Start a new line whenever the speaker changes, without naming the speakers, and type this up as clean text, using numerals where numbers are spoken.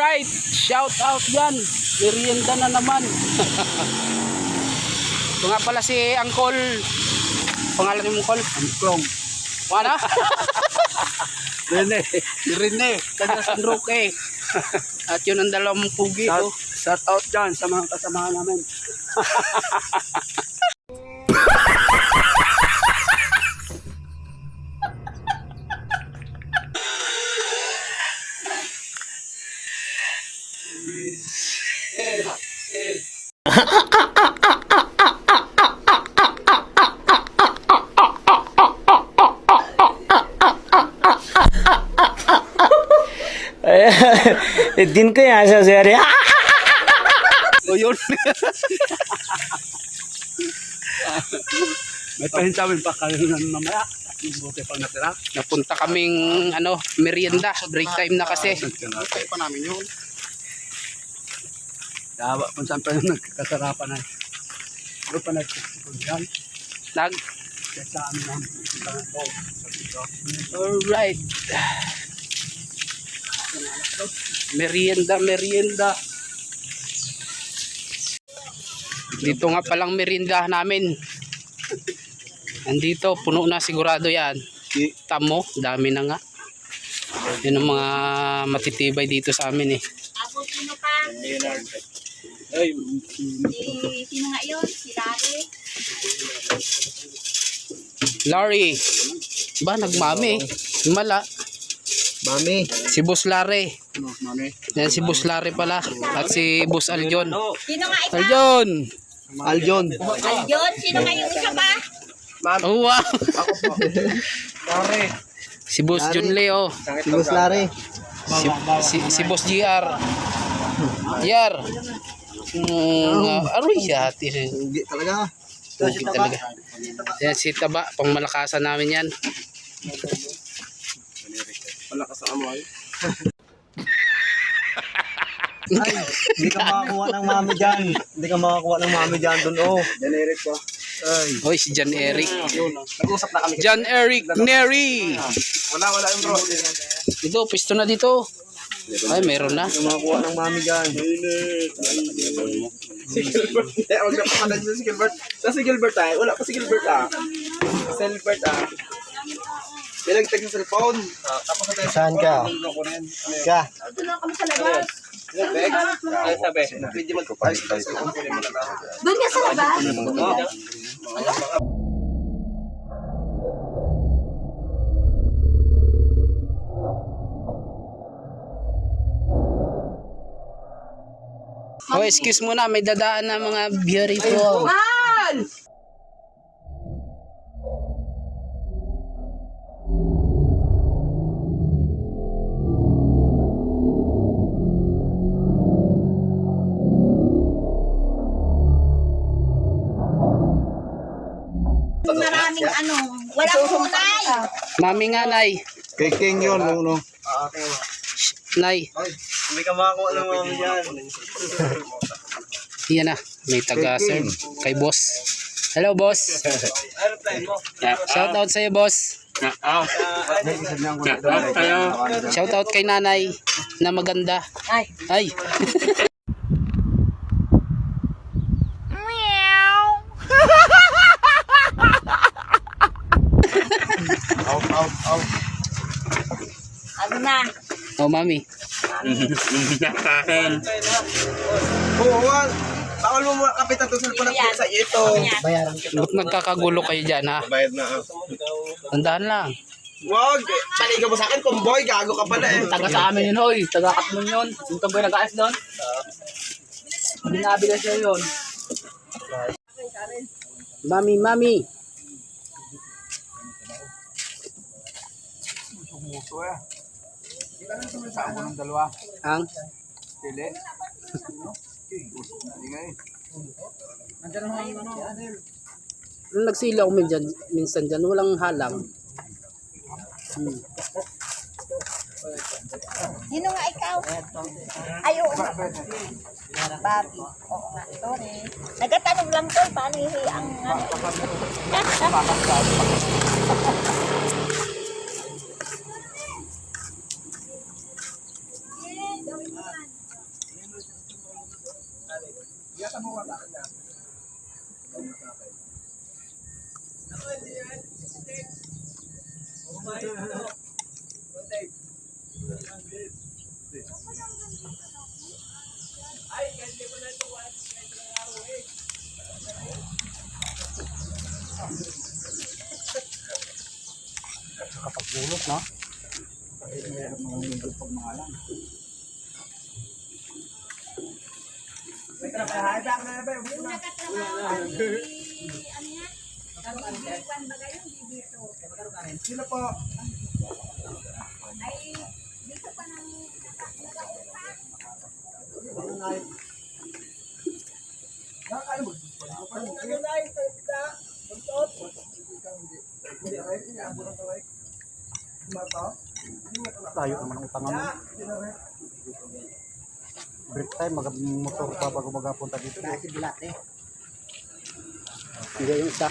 Alright, shout out yan. Merienda na naman. Ito nga pala si Uncle. Pangalan ni Uncle?
Angklong.
Ano?
Rene.
Si Rene, taga San Roque. At yun ang dalawang pugi. Oh.
Shout out dyan sa mga kasamahan namin.
दिन को यहाँ से अरे
O yun. May pahinsamin pa kanina mamaya. Buti pa natira.
Napunta kaming merienda. Break time na kasi.
Kaya pa namin yun. Dawa kung saan pa yung nagkasarapan na. Ano pa nagkasarapan yan? Kaya sa amin ang
Alright. Merienda. Dito nga palang merienda namin. Andito, puno na sigurado yan. Tamo, dami na nga. Yan ang mga matitibay dito sa amin eh.
Ako, sino pa? Sino nga yun? Si Larry?
Larry. Ba, nagmami. Mala.
Mami
Si Boss Larry.
Mami.
Yan si Boss Larry pala. At si Boss Aljon.
Sino nga ikaw?
Aljon!
Aljon
Aljon? Sino nga yung isa pa?
Oh, wow.
Larry
Si Boss John Leo.
si Boss Larry
Si Boss GR. GR. Aroy siya.
Ugi talaga
Bukid talaga. Yan si Taba. Pangmalakasan namin yan.
Malakas ang amoy.
ay hindi ka makakuha ng mami dyan dun oh
Generic ko.
ay
Oy, si John Eric.
Nag-usap na kami.
John Eric Neri.
Wala yung bro.
Dito, pisto na dito. Ay, meron na.
hindi ka makakuha ng mami dyan
Si Gilbert. Wag na pakalan si Gilbert. Si Gilbert wala pa si Gilbert Si Gilbert Pinagtag ng cellphone. Tapos na
saan ka? ka
Pinagtag. Ay sabi. Video magpapayos.
Doon nga sa labas?
Oh, excuse muna. May dadaan na mga beer rito.
Maraming walang kulay.
Mami nga, Nay.
kay King yun no
Nay.
hindi ka makakuha ng mami dyan
Yan na. May taga-serve kay boss. Hello, boss. Shout out sa'yo, boss. Shout out kay nanay na maganda. Ay.
Ano na?
Oh, mami.
Oo, bawal mo mga kapitan to cellphone sa ito.
Ba't nagkakagulo kayo dyan, ha?
Bayad na.
Tandaan lang.
Wag, panigaw mo sa akin, kumboy, gago ka pala eh.
Taga sa amin yun, hoy. Taga Katmon yun. Yung tamboy nag-aas doon. Binabi na siya yun. Mami.
Sumuso eh. Sa ako ng dalawa.
Ang?
Pili.
Nung nagsilaw minsan dyan, walang halang.
Sino nga ikaw? Ay, oo nga. Bobby. Oo nga. Sorry. Nagtatanong lang to. Paano ang
Kapag-ulot, no?
Yung nagkatrabaho si, ano yan? Kwan ba kayo? Dito.
Sino po?
Ay, dito pa ng
Tayo naman ang utangan mo. Break time, mag-motor pa bago magapunta dito.
Hindi yung isa.